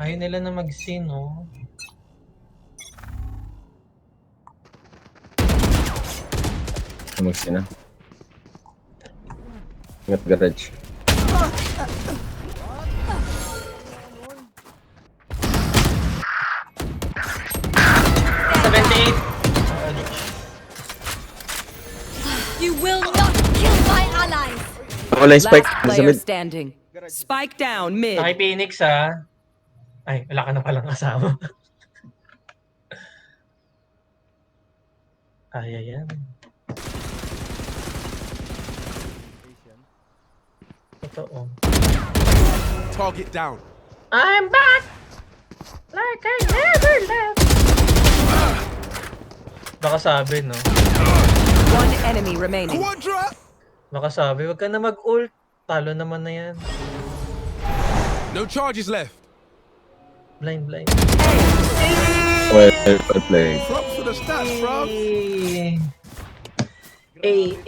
Ayaw nila na mag-sin, no? Mag-sin na. Ingat garage. You will not kill my allies. Wala yung spike. Last Nasa player mid. standing. Spike down mid. Naki Phoenix, ha? Ay, wala ka na palang kasama. Kaya yan. Totoo. Target down. I'm back! Like I never left! Baka sabi, no? One enemy remaining. Quadra. Baka sabi, wag ka na mag-ult. Talo naman na yan. No charges left. Blind. Well played. Props for the stats, bro. Ay.